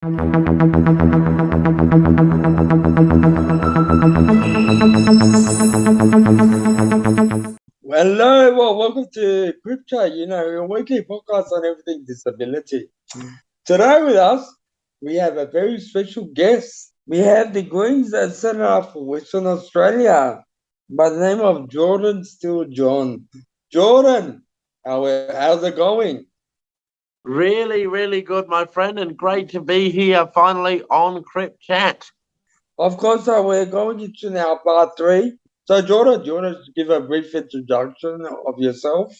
Hello, well, welcome to CripChat, your weekly podcast on everything disability. Today with us, we have a very special guest. We have the Greens Senator for Western Australia by the name of Jordon Steele-John. Jordon, how's it going? Really, really good, my friend, and great to be here finally on CripChat. Of course, we're going into now part three. So, Jordon, do you want to give a brief introduction of yourself?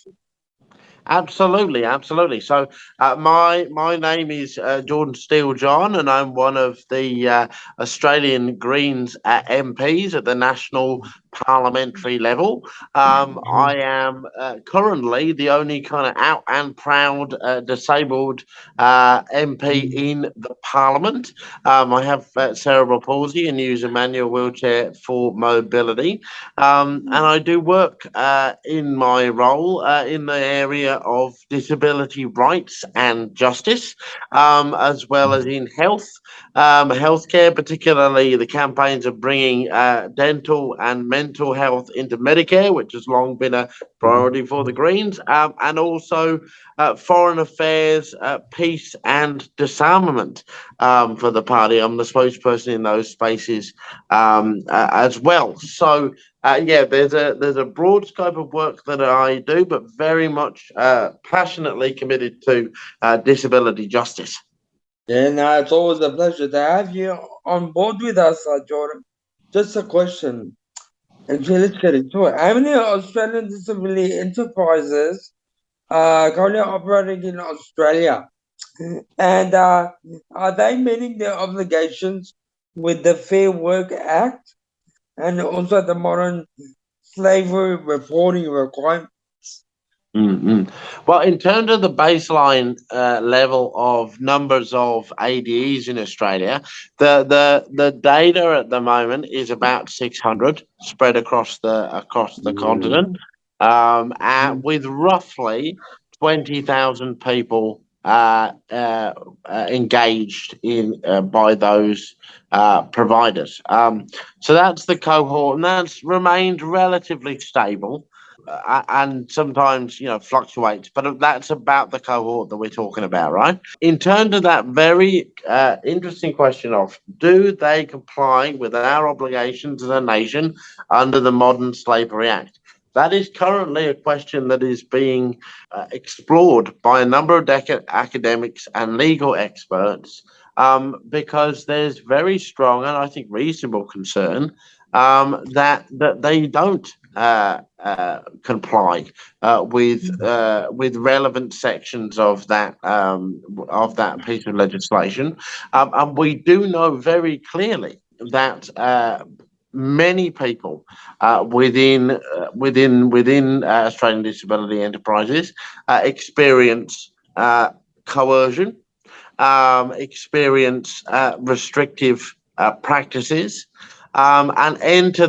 Absolutely, absolutely. So, my name is Jordon Steele-John, and I'm one of the Australian Greens MPs at the national parliamentary level. I am currently the only kind of out and proud disabled MP in the Parliament. I have cerebral palsy and use a manual wheelchair for mobility. And I do work in my role in the area of disability rights and justice, as well as in healthcare, particularly the campaigns of bringing dental and mental health into Medicare, which has long been a priority for the Greens, and also foreign affairs, peace, and disarmament for the party. I'm the spokesperson in those spaces as well. So yeah, there's a broad scope of work that I do, but very much passionately committed to disability justice. Yeah, no, it's always a pleasure to have you on board with us, Jordan. Just a question. Actually, let's get into it. How many Australian disability enterprises are currently operating in Australia? And are they meeting their obligations with the Fair Work Act and also the modern slavery reporting requirement? Mm-hmm. Well, in terms of the baseline level of numbers of ADEs in Australia, the data at the moment is about 600 spread across the continent, with roughly 20,000 people engaged in by those providers. So that's the cohort, and that's remained relatively stable and sometimes fluctuates, but that's about the cohort that we're talking about, right? In terms of that very interesting question of do they comply with our obligations as a nation under the Modern Slavery Act, that is currently a question that is being explored by a number of academics and legal experts, because there's very strong and I think reasonable concern that they don't comply with relevant sections of that piece of legislation, and we do know very clearly that many people within Australian disability enterprises experience coercion, experience restrictive practices, and enter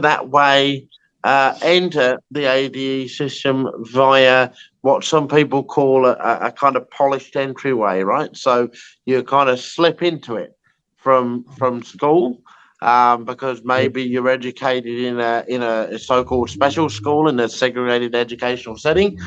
the ADE system via what some people call a kind of polished entryway, right? So you kind of slip into it from school, because maybe you're educated in a so-called special school in a segregated educational setting,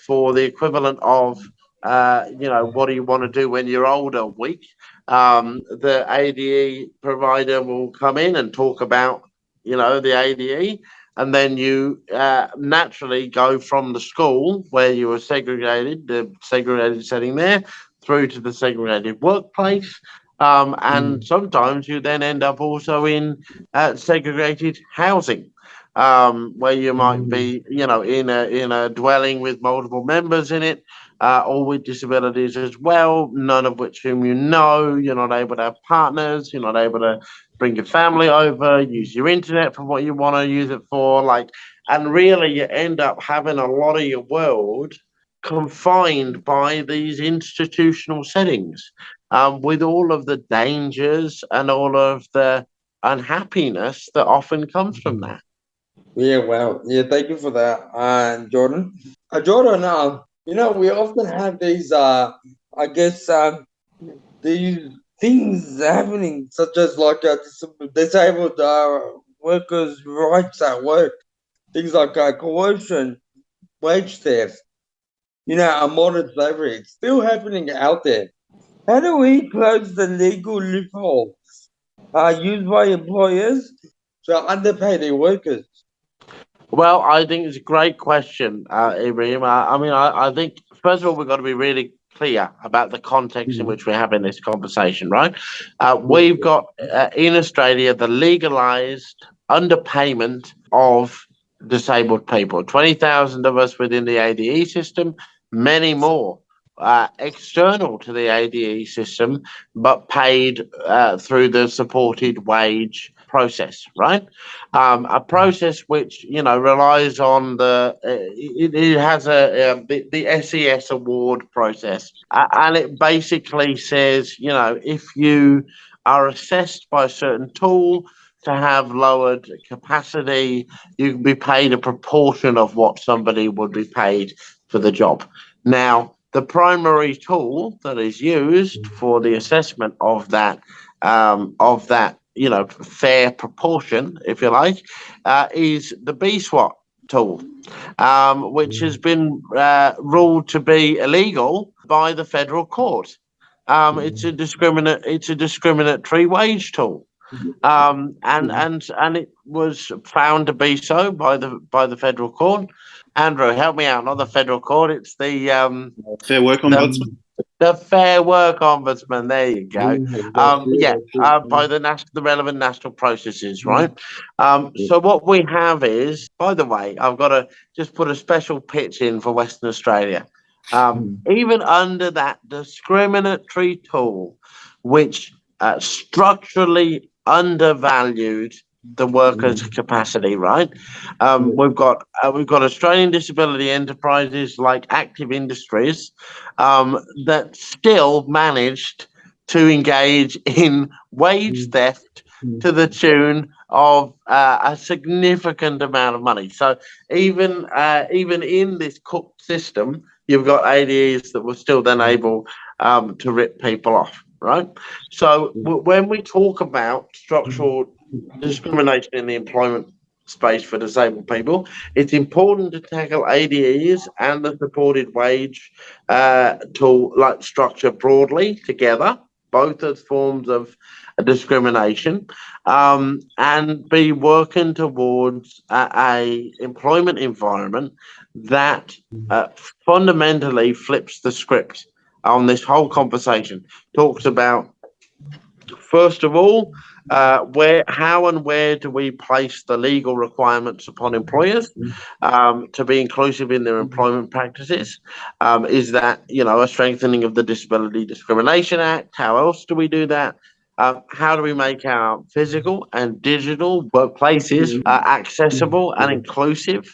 for the equivalent of what do you want to do when you're older week. The ADE provider will come in and talk about the ADE, and then you naturally go from the school where you were segregated, the segregated setting there, through to the segregated workplace. And sometimes you then end up also in segregated housing, where you might be, in a dwelling with multiple members in it, all with disabilities as well, none of which whom you know. You're not able to have partners. You're not able to bring your family over, use your internet for what you want to use it for, and really you end up having a lot of your world confined by these institutional settings, with all of the dangers and all of the unhappiness that often comes from that. Yeah, well, yeah, thank you for that, Jordan. Jordan, we often have these, I guess, these things happening, such as like disabled workers' rights at work, things like coercion, wage theft, modern slavery. It's still happening out there. How do we close the legal loopholes used by employers to underpay their workers? Well, I think it's a great question, Ibrahim. I think first of all we've got to be really clear about the context in Mm. which we're having this conversation, right? Yeah, We've got in Australia the legalised underpayment of disabled people. 20,000 of us within the ADE system, many more external to the ADE system, but paid through the supported wage process, right? A process which relies on it has the SES award process, and it basically says if you are assessed by a certain tool to have lowered capacity, you can be paid a proportion of what somebody would be paid for the job. Now, the primary tool that is used for the assessment of that fair proportion, if you like, is the BSWAT tool, which has been ruled to be illegal by the federal court. It's a discriminatory wage tool, and it was found to be so by the federal court. Andrew, help me out. Not the federal court. It's Fair Work the Ombudsman. the Fair Work Ombudsman. There you go. that's it, Yeah, that's it. by the relevant national processes, Mm. right? So what we have is, by the way, I've got to just put a special pitch in for Western Australia. Mm. Even under that discriminatory tool, which structurally undervalued the workers' Mm. capacity, right? Yeah. We've got Australian disability enterprises like Active Industries that still managed to engage in wage Mm. theft Mm. to the tune of a significant amount of money. So even in this cooked system, you've got ADEs that were still then Mm. able to rip people off, right? So when we talk about Mm. structural discrimination in the employment space for disabled people, it's important to tackle ADEs and the supported wage tool like structure broadly together, both as forms of discrimination, and be working towards a employment environment that uh, fundamentally flips the script on this whole conversation. Talks about, first of all, how and where do we place the legal requirements upon employers to be inclusive in their employment practices? Is that a strengthening of the Disability Discrimination Act? How else do we do that? How do we make our physical and digital workplaces accessible and inclusive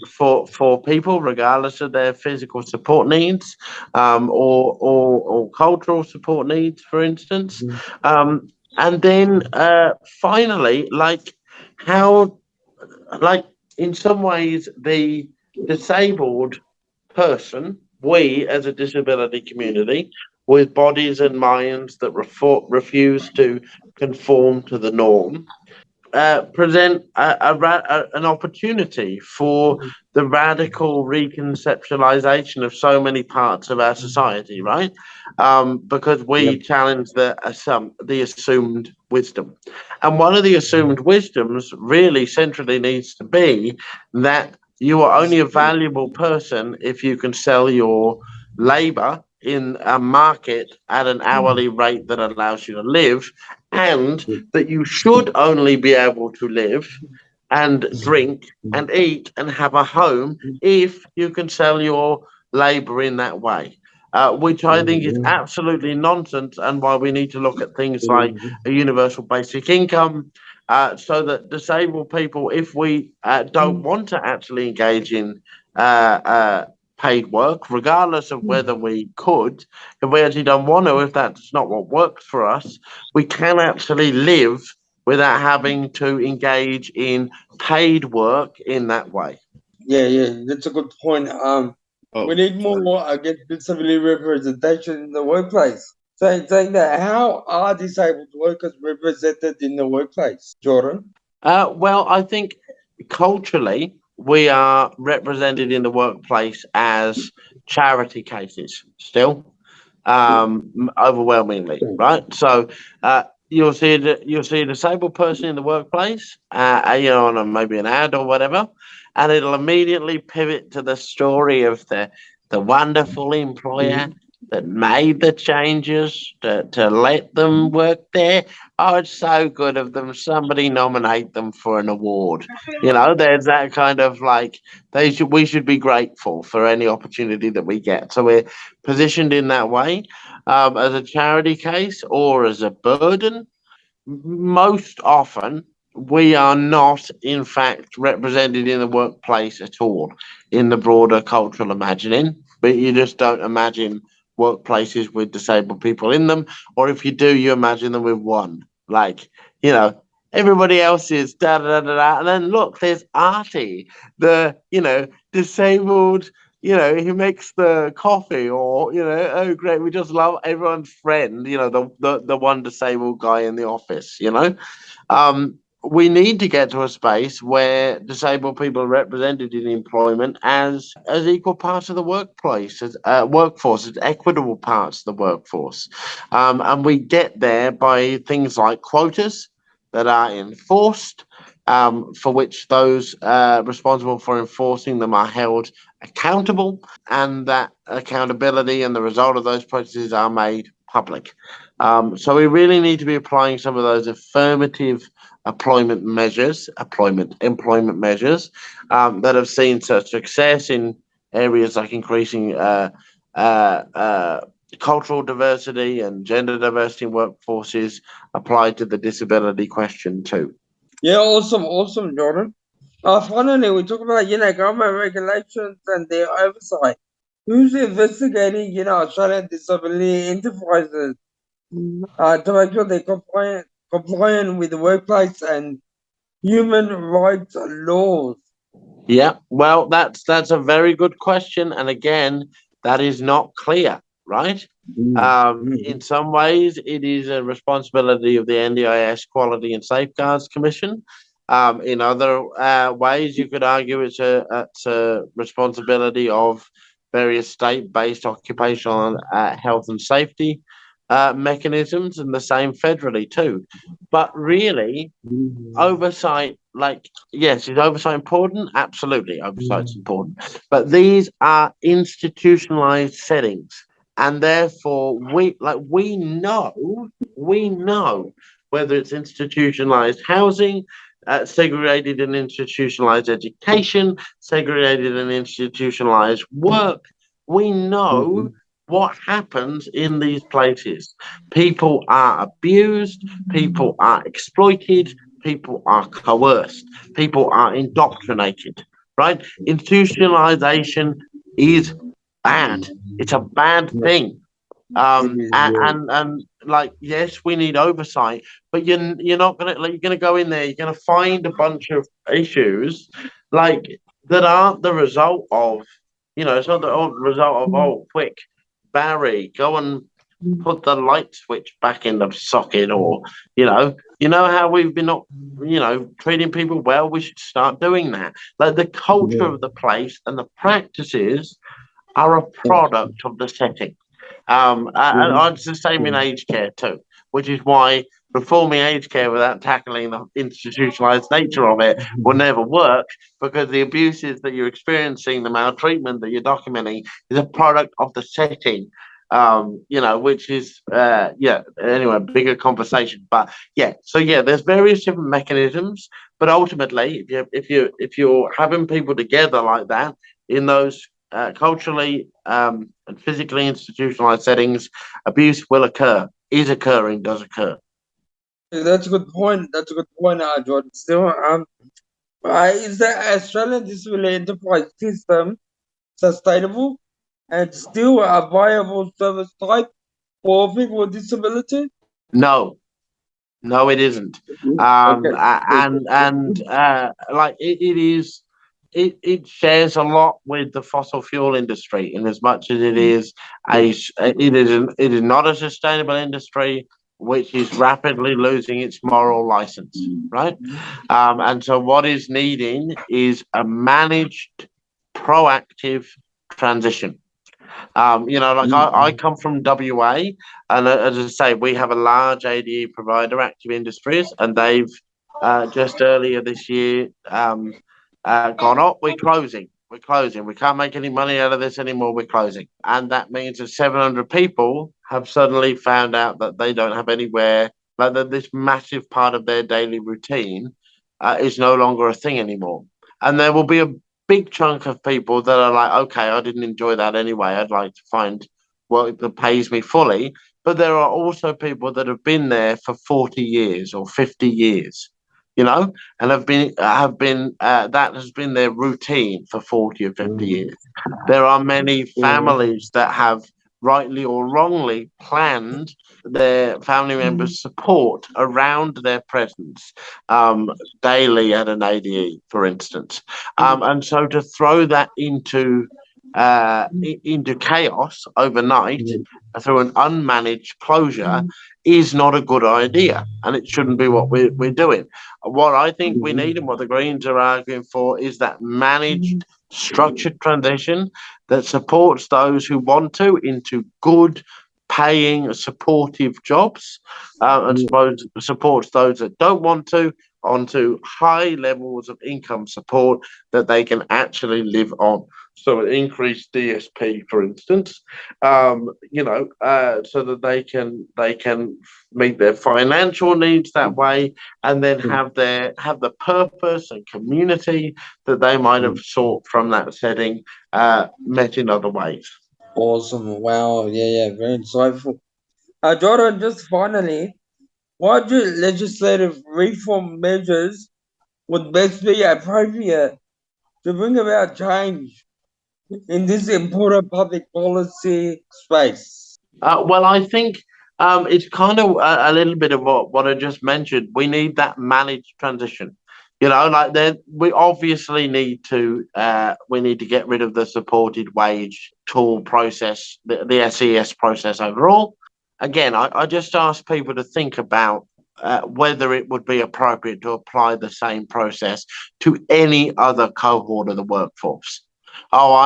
for people, regardless of their physical support needs or cultural support needs, for instance? Um, and then finally, how, like in some ways, the disabled person, we as a disability community, with bodies and minds that refuse to conform to the norm, present an opportunity for the radical reconceptualization of so many parts of our society, right? Because we Yep. challenge the assumed wisdom, and one of the assumed wisdoms really centrally needs to be that you are only a valuable person if you can sell your labor in a market at an hourly rate that allows you to live, and that you should only be able to live and drink and eat and have a home if you can sell your labor in that way. Which I think is absolutely nonsense, and why we need to look at things like a universal basic income, so that disabled people, if we don't want to actually engage in uh, uh, paid work, regardless of whether we could, if we actually don't want to, if that's not what works for us, we can actually live without having to engage in paid work in that way. Yeah, that's a good point. We Oh, need more, I guess, disability representation in the workplace. saying that how are disabled workers represented in the workplace, Jordan? Well, I think culturally we are represented in the workplace as charity cases still, overwhelmingly, right? So you'll see a disabled person in the workplace, on maybe an ad or whatever, and it'll immediately pivot to the story of the wonderful employer that made the changes to let them work there. Oh, it's so good of them. Somebody nominate them for an award. There's that kind of like we should be grateful for any opportunity that we get. So we're positioned in that way, as a charity case or as a burden. Most often, we are not, in fact, represented in the workplace at all in the broader cultural imagining. But you just don't imagine workplaces with disabled people in them, or if you do, you imagine them with one. Like, you know, everybody else is da da da da, da. And then look, there's Artie, the disabled, who makes the coffee, or oh great, we just love everyone's friend, the one disabled guy in the office. We need to get to a space where disabled people are represented in employment as equal parts of the workplace, as workforce, as equitable parts of the workforce, and we get there by things like quotas that are enforced, for which those responsible for enforcing them are held accountable, and that accountability and the result of those processes are made public. So we really need to be applying some of those affirmative employment measures, that have seen such success in areas like increasing uh, uh, cultural diversity and gender diversity in workforces, applied to the disability question too. Yeah, awesome, Jordan. Finally, we talk about government regulations and their oversight. Who's investigating Australian disability enterprises to make sure they're compliant with the workplace and human rights laws? Yeah, well, that's a very good question, and again, that is not clear, right? In some ways, it is a responsibility of the NDIS Quality and Safeguards Commission. In other ways, you could argue it's a responsibility of various state-based occupational health and safety mechanisms, and the same federally too. But really, oversight, like, yes, is oversight important? Absolutely, oversight's important. But these are institutionalized settings, and therefore we know whether it's institutionalized housing, segregated and institutionalized education, segregated and institutionalized work. We know what happens in these places. People are abused, people are exploited, people are coerced, people are indoctrinated, right? Institutionalization is bad. It's a bad thing. And like, yes, we need oversight, but you're not gonna, like, you're gonna go in there, you're gonna find a bunch of issues like that aren't the result of, it's not the result of, oh, quick, Barry, go and put the light switch back in the socket, or how we've been not treating people well. We should start doing that. Like, the culture of the place and the practices are a product of the setting. And it's the same in aged care too, which is why reforming aged care without tackling the institutionalized nature of it will never work, because the abuses that you're experiencing, the maltreatment that you're documenting, is a product of the setting. Which is anyway, bigger conversation. But yeah, so yeah, there's various different mechanisms, but ultimately, if you're having people together like that in those culturally and physically institutionalized settings, abuse will occur, is occurring, does occur. That's a good point. Jordan. Still, is the Australian disability enterprise system sustainable and still a viable service type for people with disability? No, no, it isn't. Okay. And like, it is it shares a lot with the fossil fuel industry in as much as it is not a sustainable industry which is rapidly losing its moral license, right? And so what is needing is a managed, proactive transition. Like I come from WA, and as I say, we have a large ADE provider, Active Industries, and they've just earlier this year gone, oh, we're closing. We're closing. We can't make any money out of this anymore. We're closing. And that means that 700 people have suddenly found out that they don't have anywhere, like that this massive part of their daily routine is no longer a thing anymore. And there will be a big chunk of people that are like, okay, I didn't enjoy that anyway. I'd like to find work that pays me fully. But there are also people that have been there for 40 years or 50 years, and have been that has been their routine for 40 or 50 years. There are many families that have rightly or wrongly planned their family members' support around their presence daily at an ADE, for instance. And so to throw that into chaos overnight through an unmanaged closure is not a good idea, and it shouldn't be what we're doing. What I think we need and what the Greens are arguing for is that managed, structured transition that supports those who want to into good, paying, supportive jobs, and supports those that don't want to onto high levels of income support that they can actually live on. So an increased DSP, for instance, so that they can meet their financial needs that way, and then have the purpose and community that they might have sought from that setting met in other ways. Awesome. Wow. Yeah, very insightful. Jordan, just finally, what legislative reform measures would best be appropriate to bring about change in this important public policy space? Well, I think it's kind of a little bit of what I just mentioned. We need that managed transition. Like then we obviously need to get rid of the supported wage tool process, the SES process overall. Again, I just ask people to think about whether it would be appropriate to apply the same process to any other cohort of the workforce. Oh,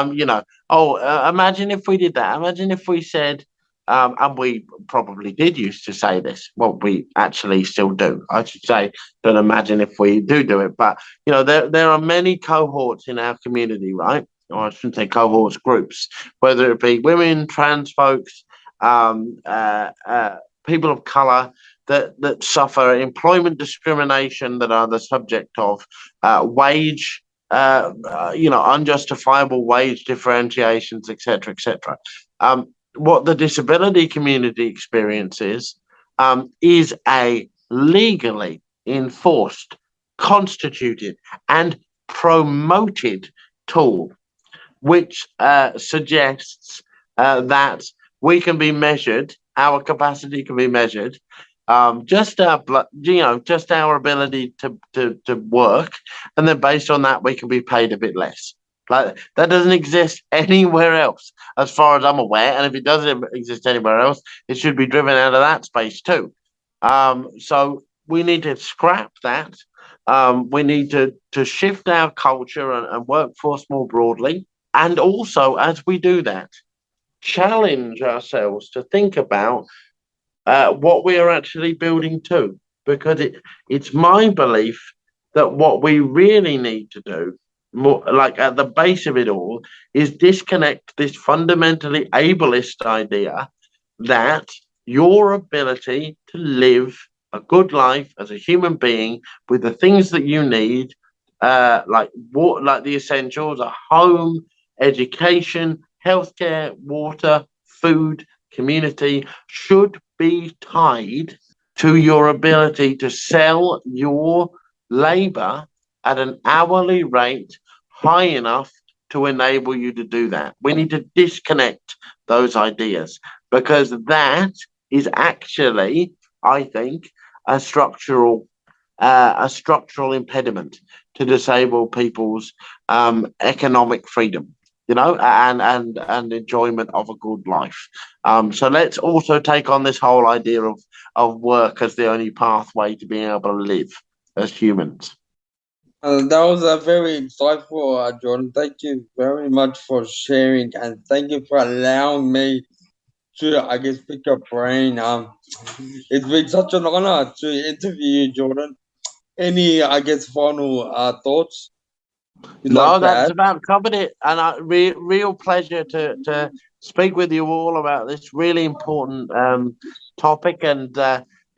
imagine if we did that. Imagine if we said, and we probably did used to say this. Well, we actually still do. I should say, don't imagine if we do it. But, there are many cohorts in our community, right? Or I shouldn't say cohorts, groups, whether it be women, trans folks, people of colour that suffer employment discrimination, that are the subject of wage unjustifiable wage differentiations, etc., etc. What the disability community experiences is a legally enforced, constituted, and promoted tool, which suggests that we can be measured, our capacity can be measured, just our ability to work, and then based on that we can be paid a bit less. Like that doesn't exist anywhere else, as far as I'm aware. And if it doesn't exist anywhere else, it should be driven out of that space too. So we need to scrap that. We need to shift our culture and workforce more broadly, and also as we do that, challenge ourselves to think about what we are actually building to, because it's my belief that what we really need to do, more like at the base of it all, is disconnect this fundamentally ableist idea that your ability to live a good life as a human being with the things that you need, like the essentials, a home, education, healthcare, water, food, community, should be tied to your ability to sell your labor at an hourly rate high enough to enable you to do that. We need to disconnect those ideas, because that is actually, I think, a structural a structural impediment to disabled people's economic freedom, and enjoyment of a good life. So let's also take on this whole idea of work as the only pathway to being able to live as humans. That was a very insightful, Jordan. Thank you very much for sharing, and thank you for allowing me to, I guess, pick your brain. It's been such an honor to interview you, Jordan. Any, I guess, final thoughts you'd like No, to that's add? about covered it, and real pleasure to speak with you all about this really important topic. And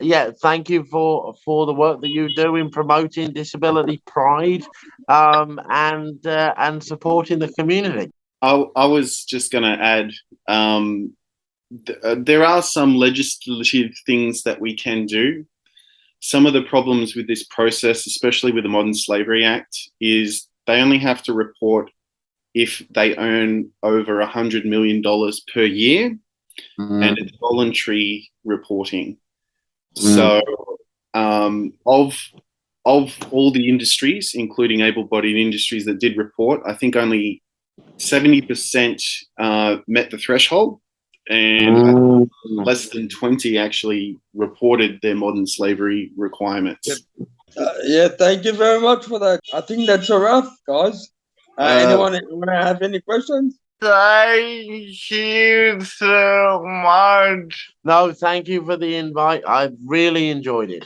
yeah, thank you for the work that you do in promoting disability pride, and supporting the community. I was just going to add, there are some legislative things that we can do. Some of the problems with this process, especially with the Modern Slavery Act, is they only have to report if they earn over $100 million per year, and it's voluntary reporting. So of all the industries, including able-bodied industries that did report, I think only 70% met the threshold, and less than 20 actually reported their modern slavery requirements. Yeah, thank you very much for that. I think that's a wrap, guys. Anyone want to have any questions? Thank you so much. No, thank you for the invite. I've really enjoyed it.